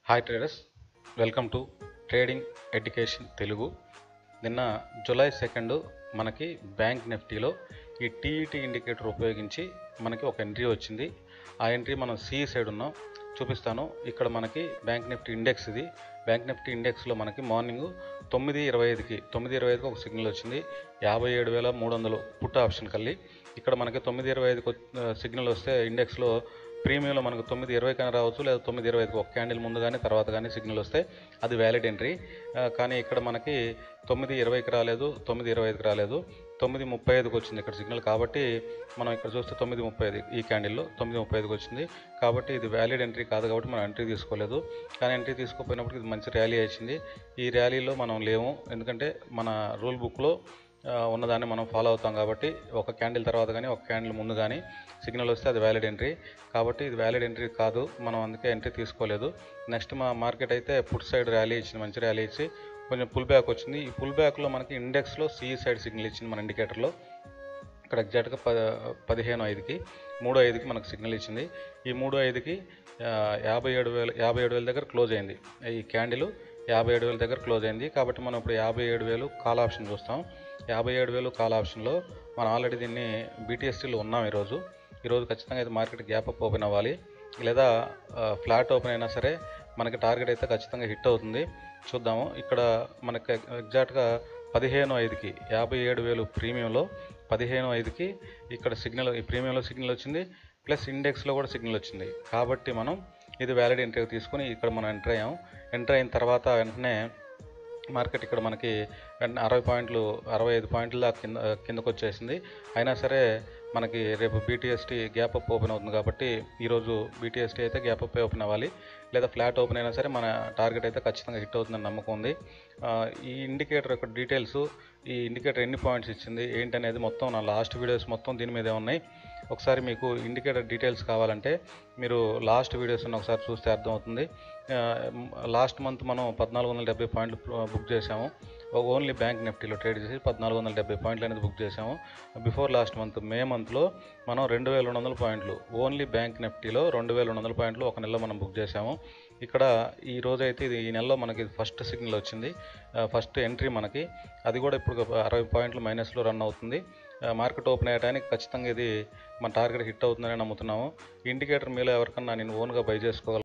Hi traders, welcome to trading education Telugu. నిన్న July 2 మనకి bank నిఫ్టీలో ఈ టీఈటీ ఇండికేటర్ ఉపయోగించి మనకి ఒక ఎంట్రీ వచ్చింది. ఆ ఎంట్రీ మనం సి సైడ్ ఉన్నాం, చూపిస్తాను. ఇక్కడ మనకి బ్యాంక్ నిఫ్టీ ఇండెక్స్ ఇది. బ్యాంక్ నిఫ్టీ ఇండెక్స్లో మనకి మార్నింగ్ 9:25కి ఒక సిగ్నల్ వచ్చింది. 57,300 పుట్ ఆప్షన్ కల్లి. ఇక్కడ మనకి 9:25కి సిగ్నల్ వస్తే ఇండెక్స్లో ప్రీమియంలో మనకు 9:20 కానీ రావచ్చు, లేదా 9:25కి ఒక క్యాండిల్ ముందు కానీ తర్వాత కానీ సిగ్నల్ వస్తే అది వ్యాలిడ్ ఎంట్రీ. కానీ ఇక్కడ మనకి 9:20కి రాలేదు, 9:25కి రాలేదు, 9:35కి వచ్చింది ఇక్కడ సిగ్నల్. కాబట్టి మనం ఇక్కడ చూస్తే 9:35 ఈ క్యాండిల్లో 9:35కి వచ్చింది. కాబట్టి ఇది వ్యాలిడ్ ఎంట్రీ కాదు, కాబట్టి మనం ఎంట్రీ తీసుకోలేదు. కానీ ఎంట్రీ తీసుకోకపోయినప్పుడు ఇది మంచి ర్యాలీ వచ్చింది. ఈ ర్యాలీలో మనం లేము, ఎందుకంటే మన రూల్ బుక్లో ఉన్నదాన్ని మనం ఫాలో అవుతాం. కాబట్టి ఒక క్యాండిల్ తర్వాత కానీ ఒక క్యాండిల్ ముందు కానీ సిగ్నల్ వస్తే అది వ్యాలిడ్ ఎంట్రీ. కాబట్టి ఇది వ్యాలిడ్ ఎంట్రీ కాదు, మనం అందుకే ఎంట్రీ తీసుకోలేదు. నెక్స్ట్ మా మార్కెట్ అయితే పుట్ సైడ్ ర్యాలీ ఇచ్చింది, మంచి ర్యాలీ ఇచ్చి కొంచెం పుల్ బ్యాక్ వచ్చింది. ఈ పుల్ బ్యాక్లో మనకి ఇండెక్స్లో సి సైడ్ సిగ్నల్ ఇచ్చింది మన ఇండికేటర్లో. ఇక్కడ ఎగ్జాక్ట్గా 15:05కి 3:05కి మనకు సిగ్నల్ ఇచ్చింది. ఈ 3:05కి 57,000 దగ్గర క్లోజ్ అయింది. ఈ క్యాండిల్ 57,000 దగ్గర క్లోజ్ అయింది. కాబట్టి మనం ఇప్పుడు 57,000 కాల్ ఆప్షన్ చూస్తాం. 57,000 కాల్ ఆప్షన్లో మనం ఆల్రెడీ దీన్ని బీటీఎస్టీలో ఉన్నాం. ఈరోజు ఖచ్చితంగా అయితే మార్కెట్ గ్యాప్ అప్ ఓపెన్ అవ్వాలి, లేదా ఫ్లాట్ ఓపెన్ అయినా సరే మనకి టార్గెట్ అయితే ఖచ్చితంగా హిట్ అవుతుంది. చూద్దాము. ఇక్కడ మనకి ఎగ్జాక్ట్గా 15:05కి 57,000 ప్రీమియంలో 15:05కి ఇక్కడ సిగ్నల్, ఈ ప్రీమియంలో సిగ్నల్ వచ్చింది, ప్లస్ ఇండెక్స్లో కూడా సిగ్నల్ వచ్చింది. కాబట్టి మనం ఇది వ్యాలిడ్ ఎంట్రీ తీసుకుని ఇక్కడ మనం ఎంటర్ అయ్యాం. ఎంటర్ అయిన తర్వాత వెంటనే మార్కెట్ ఇక్కడ మనకి 65 పాయింట్ల కిందకు వచ్చేసింది. అయినా సరే మనకి రేపు బీటీఎస్టీ గ్యాప్ అప్ ఓపెన్ అవుతుంది. కాబట్టి ఈరోజు బీటీఎస్టీ అయితే గ్యాప్ అప్ ఓపెన్ అవ్వాలి, లేదా ఫ్లాట్ ఓపెన్ అయినా సరే మన టార్గెట్ అయితే ఖచ్చితంగా హిట్ అవుతుందని నమ్మకం ఉంది. ఈ ఇండికేటర్ యొక్క డీటెయిల్స్, ఈ ఇండికేటర్ ఎన్ని పాయింట్స్ ఇచ్చింది ఏంటనేది మొత్తం నా లాస్ట్ వీడియోస్ మొత్తం దీని మీదే ఉన్నాయి. ఒకసారి మీకు ఇండికేటర్ డీటెయిల్స్ కావాలంటే మీరు లాస్ట్ వీడియోస్ని ఒకసారి చూస్తే అర్థమవుతుంది. లాస్ట్ మంత్ మనం 1470 పాయింట్లు బుక్ చేసాము. ఓన్లీ బ్యాంక్ నిఫ్టీలో ట్రేడ్ చేసి 1470 పాయింట్లు అనేది బుక్ చేసాము. బిఫోర్ లాస్ట్ మంత్ మే మంత్లో మనం 2,200 పాయింట్లు ఓన్లీ బ్యాంక్ నిఫ్టీలో 2,200 పాయింట్లు ఒక నెలలో మనం బుక్ చేసాము. ఇక్కడ ఈ రోజైతే ఇది ఈ నెలలో మనకి ఫస్ట్ సిగ్నల్ వచ్చింది, ఫస్ట్ ఎంట్రీ మనకి. అది కూడా ఇప్పుడు 60 పాయింట్లు మైనస్లో రన్ అవుతుంది. మార్కెట్ ఓపెన్ అయ్యడానికి ఖచ్చితంగా ఇది మన టార్గెట్ హిట్ అవుతుందని నమ్ముతున్నాము. ఇండికేటర్ మీలో ఎవరికన్నా నేను ఓన్గా బై చేసుకోగలను.